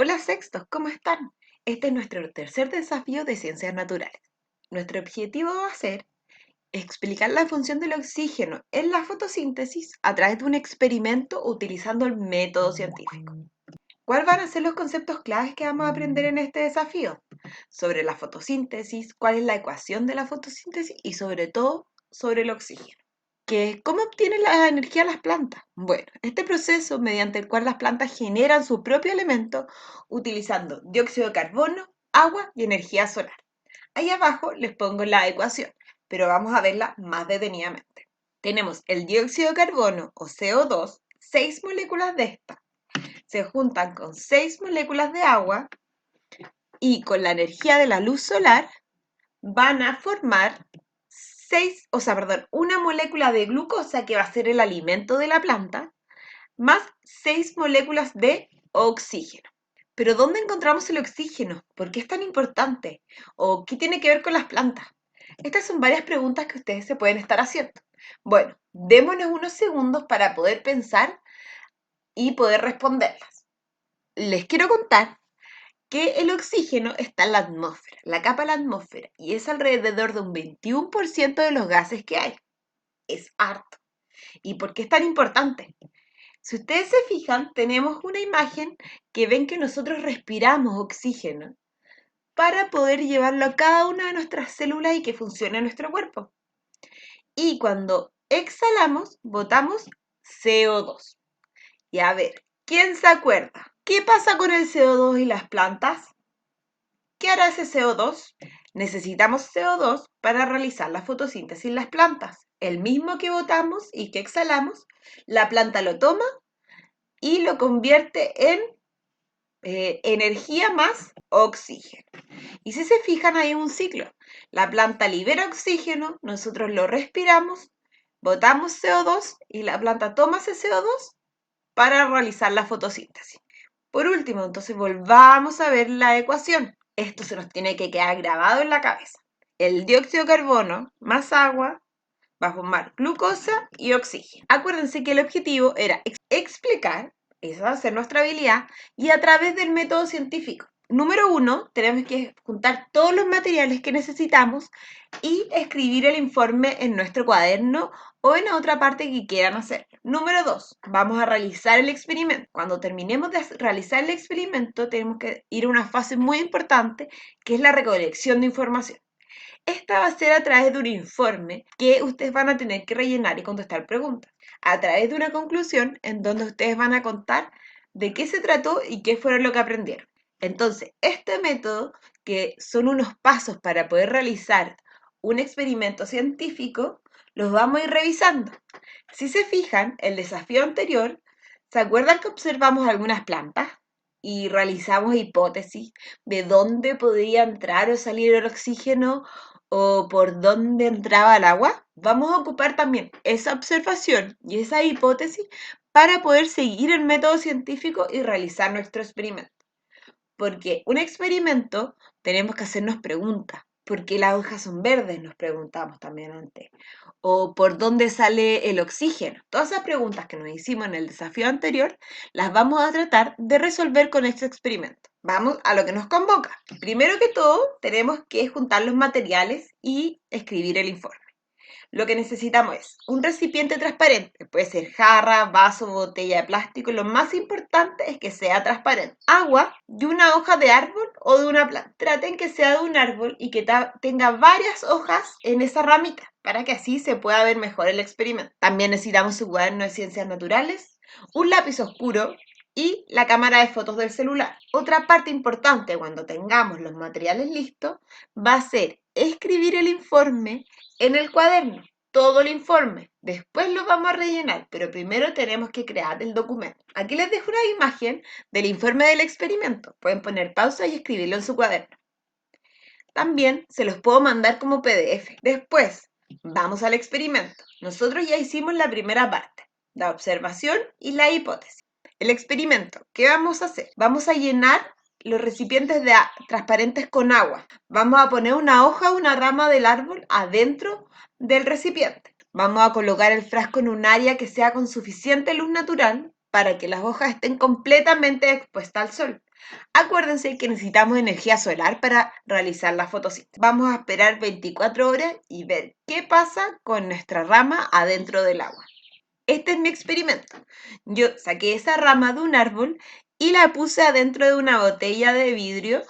Hola sextos, ¿cómo están? Este es nuestro tercer desafío de ciencias naturales. Nuestro objetivo va a ser explicar la función del oxígeno en la fotosíntesis a través de un experimento utilizando el método científico. ¿Cuáles van a ser los conceptos claves que vamos a aprender en este desafío? Sobre la fotosíntesis, cuál es la ecuación de la fotosíntesis y sobre todo sobre el oxígeno. ¿Cómo obtienen la energía las plantas? Bueno, este proceso mediante el cual las plantas generan su propio elemento utilizando dióxido de carbono, agua y energía solar. Ahí abajo les pongo la ecuación, pero vamos a verla más detenidamente. Tenemos el dióxido de carbono o CO2, 6 moléculas de esta. Se juntan con 6 moléculas de agua y con la energía de la luz solar van a formar una molécula de glucosa que va a ser el alimento de la planta, más 6 moléculas de oxígeno. Pero ¿dónde encontramos el oxígeno? ¿Por qué es tan importante? ¿O qué tiene que ver con las plantas? Estas son varias preguntas que ustedes se pueden estar haciendo. Bueno, démonos unos segundos para poder pensar y poder responderlas. Les quiero contar que el oxígeno está en la atmósfera, la capa de la atmósfera, y es alrededor de un 21% de los gases que hay. Es harto. ¿Y por qué es tan importante? Si ustedes se fijan, tenemos una imagen que ven que nosotros respiramos oxígeno para poder llevarlo a cada una de nuestras células y que funcione en nuestro cuerpo. Y cuando exhalamos, botamos CO2. Y a ver, ¿quién se acuerda? ¿Qué pasa con el CO2 y las plantas? ¿Qué hará ese CO2? Necesitamos CO2 para realizar la fotosíntesis en las plantas. El mismo que botamos y que exhalamos, la planta lo toma y lo convierte en energía más oxígeno. Y si se fijan, hay un ciclo. La planta libera oxígeno, nosotros lo respiramos, botamos CO2 y la planta toma ese CO2 para realizar la fotosíntesis. Por último, entonces volvamos a ver la ecuación. Esto se nos tiene que quedar grabado en la cabeza. El dióxido de carbono más agua va a formar glucosa y oxígeno. Acuérdense que el objetivo era explicar, esa va a ser nuestra habilidad, y a través del método científico. Número 1, tenemos que juntar todos los materiales que necesitamos y escribir el informe en nuestro cuaderno o en otra parte que quieran hacer. Número 2, vamos a realizar el experimento. Cuando terminemos de realizar el experimento, tenemos que ir a una fase muy importante, que es la recolección de información. Esta va a ser a través de un informe que ustedes van a tener que rellenar y contestar preguntas, a través de una conclusión en donde ustedes van a contar de qué se trató y qué fueron lo que aprendieron. Entonces, este método, que son unos pasos para poder realizar un experimento científico, los vamos a ir revisando. Si se fijan, el desafío anterior, ¿se acuerdan que observamos algunas plantas y realizamos hipótesis de dónde podría entrar o salir el oxígeno o por dónde entraba el agua? Vamos a ocupar también esa observación y esa hipótesis para poder seguir el método científico y realizar nuestro experimento. Porque un experimento tenemos que hacernos preguntas. ¿Por qué las hojas son verdes? Nos preguntamos también antes. ¿O por dónde sale el oxígeno? Todas esas preguntas que nos hicimos en el desafío anterior las vamos a tratar de resolver con este experimento. Vamos a lo que nos convoca. Primero que todo, tenemos que juntar los materiales y escribir el informe. Lo que necesitamos es un recipiente transparente, puede ser jarra, vaso, botella de plástico, lo más importante es que sea transparente. Agua y una hoja de árbol o de una planta. Traten que sea de un árbol y que tenga varias hojas en esa ramita, para que así se pueda ver mejor el experimento. También necesitamos su cuaderno de ciencias naturales, un lápiz oscuro y la cámara de fotos del celular. Otra parte importante cuando tengamos los materiales listos va a ser escribir el informe en el cuaderno, todo el informe. Después lo vamos a rellenar, pero primero tenemos que crear el documento. Aquí les dejo una imagen del informe del experimento. Pueden poner pausa y escribirlo en su cuaderno. También se los puedo mandar como PDF. Después, vamos al experimento. Nosotros ya hicimos la primera parte, la observación y la hipótesis. El experimento, ¿qué vamos a hacer? Vamos a llenar los recipientes transparentes con agua. Vamos a poner una hoja o una rama del árbol adentro del recipiente. Vamos a colocar el frasco en un área que sea con suficiente luz natural para que las hojas estén completamente expuestas al sol. Acuérdense que necesitamos energía solar para realizar la fotosíntesis. Vamos a esperar 24 horas y ver qué pasa con nuestra rama adentro del agua. Este es mi experimento. Yo saqué esa rama de un árbol y la puse adentro de una botella de vidrio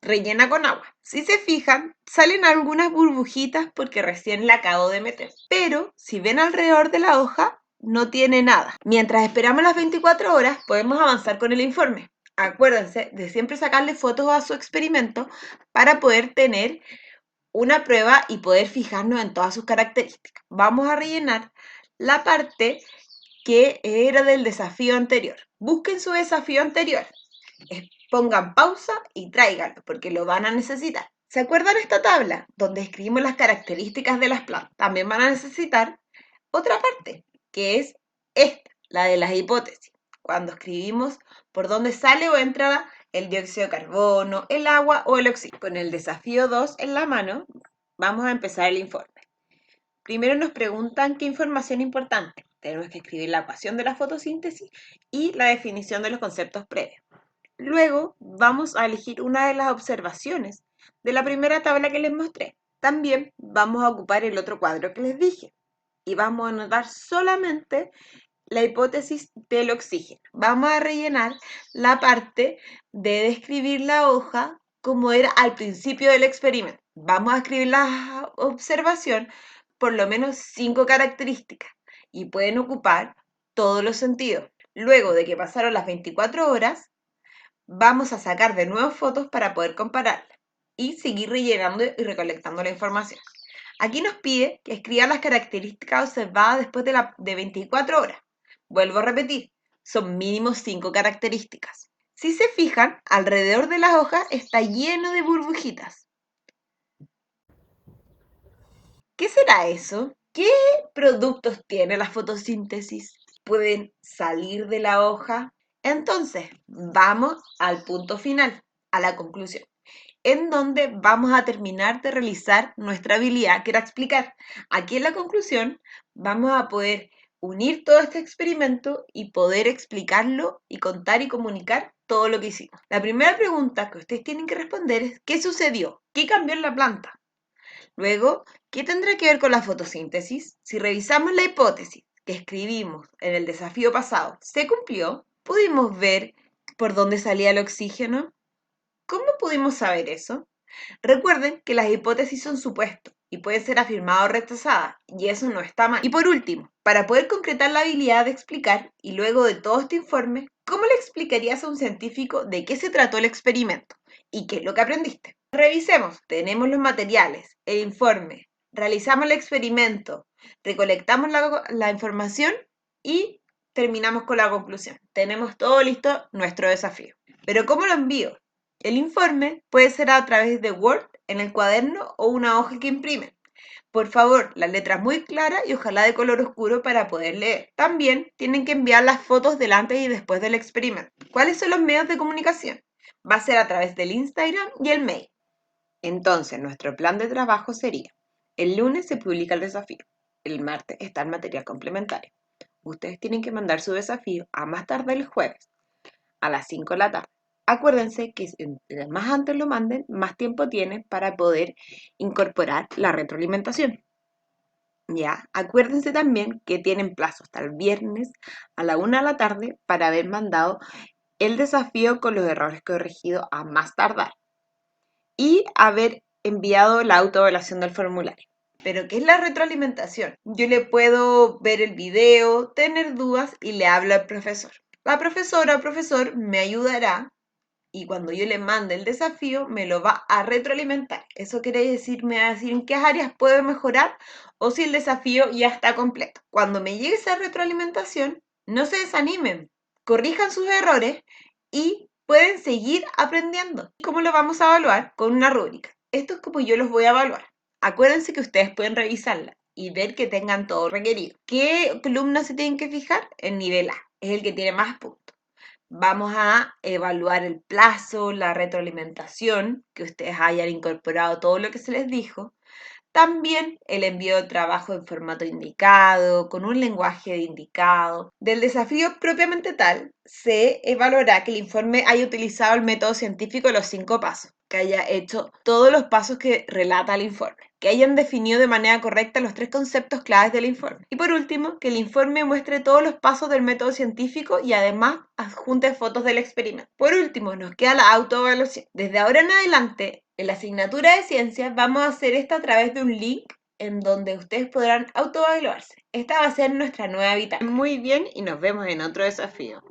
rellena con agua. Si se fijan, salen algunas burbujitas porque recién la acabo de meter. Pero si ven alrededor de la hoja, no tiene nada. Mientras esperamos las 24 horas, podemos avanzar con el informe. Acuérdense de siempre sacarle fotos a su experimento para poder tener una prueba y poder fijarnos en todas sus características. Vamos a rellenar la parte que era del desafío anterior. Busquen su desafío anterior. Pongan pausa y tráiganlo porque lo van a necesitar. ¿Se acuerdan esta tabla donde escribimos las características de las plantas? También van a necesitar otra parte, que es esta, la de las hipótesis. Cuando escribimos por dónde sale o entra el dióxido de carbono, el agua o el oxígeno. Con el desafío 2 en la mano, vamos a empezar el informe. Primero nos preguntan qué información importante. Tenemos que escribir la ecuación de la fotosíntesis y la definición de los conceptos previos. Luego vamos a elegir una de las observaciones de la primera tabla que les mostré. También vamos a ocupar el otro cuadro que les dije y vamos a anotar solamente la hipótesis del oxígeno. Vamos a rellenar la parte de describir la hoja como era al principio del experimento. Vamos a escribir la observación por lo menos 5 características y pueden ocupar todos los sentidos. Luego de que pasaron las 24 horas, vamos a sacar de nuevo fotos para poder compararlas y seguir rellenando y recolectando la información. Aquí nos pide que escriba las características observadas después de 24 horas. Vuelvo a repetir, son mínimo 5 características. Si se fijan, alrededor de las hojas está lleno de burbujitas. ¿Qué será eso? ¿Qué productos tiene la fotosíntesis? ¿Pueden salir de la hoja? Entonces, vamos al punto final, a la conclusión, en donde vamos a terminar de realizar nuestra habilidad que era explicar. Aquí en la conclusión vamos a poder unir todo este experimento y poder explicarlo y contar y comunicar todo lo que hicimos. La primera pregunta que ustedes tienen que responder es ¿qué sucedió? ¿Qué cambió en la planta? Luego, ¿qué tendrá que ver con la fotosíntesis? Si revisamos la hipótesis que escribimos en el desafío pasado, ¿se cumplió? ¿Pudimos ver por dónde salía el oxígeno? ¿Cómo pudimos saber eso? Recuerden que las hipótesis son supuestos y pueden ser afirmadas o rechazadas, y eso no está mal. Y por último, para poder concretar la habilidad de explicar, y luego de todo este informe, ¿cómo le explicarías a un científico de qué se trató el experimento y qué es lo que aprendiste? Revisemos, tenemos los materiales, el informe, realizamos el experimento, recolectamos la información y terminamos con la conclusión. Tenemos todo listo, nuestro desafío. Pero ¿cómo lo envío? El informe puede ser a través de Word, en el cuaderno o una hoja que imprimen. Por favor, las letras muy claras y ojalá de color oscuro para poder leer. También tienen que enviar las fotos del antes y después del experimento. ¿Cuáles son los medios de comunicación? Va a ser a través del Instagram y el mail. Entonces, nuestro plan de trabajo sería, el lunes se publica el desafío, el martes está el material complementario. Ustedes tienen que mandar su desafío a más tarde el jueves, a las 5 de la tarde. Acuérdense que entre más antes lo manden, más tiempo tienen para poder incorporar la retroalimentación. Ya, acuérdense también que tienen plazo hasta el viernes a la 1 de la tarde para haber mandado el desafío con los errores corregidos a más tardar y haber enviado la autoevaluación del formulario. Pero, ¿qué es la retroalimentación? Yo le puedo ver el video, tener dudas y le hablo al profesor. La profesora o profesor me ayudará y cuando yo le mande el desafío me lo va a retroalimentar. Eso quiere decir, me va a decir en qué áreas puedo mejorar o si el desafío ya está completo. Cuando me llegue esa retroalimentación, no se desanimen, corrijan sus errores y pueden seguir aprendiendo. ¿Cómo lo vamos a evaluar? Con una rúbrica. Esto es como yo los voy a evaluar. Acuérdense que ustedes pueden revisarla y ver que tengan todo requerido. ¿Qué columna se tienen que fijar? El nivel A, es el que tiene más puntos. Vamos a evaluar el plazo, la retroalimentación, que ustedes hayan incorporado todo lo que se les dijo. También el envío de trabajo en formato indicado, con un lenguaje indicado. Del desafío propiamente tal, se evaluará que el informe haya utilizado el método científico de los 5 pasos, que haya hecho todos los pasos que relata el informe, que hayan definido de manera correcta los 3 conceptos claves del informe. Y por último, que el informe muestre todos los pasos del método científico y además adjunte fotos del experimento. Por último, nos queda la autoevaluación. Desde ahora en adelante, en la asignatura de ciencias vamos a hacer esto a través de un link en donde ustedes podrán autoevaluarse. Esta va a ser nuestra nueva vida. Muy bien y nos vemos en otro desafío.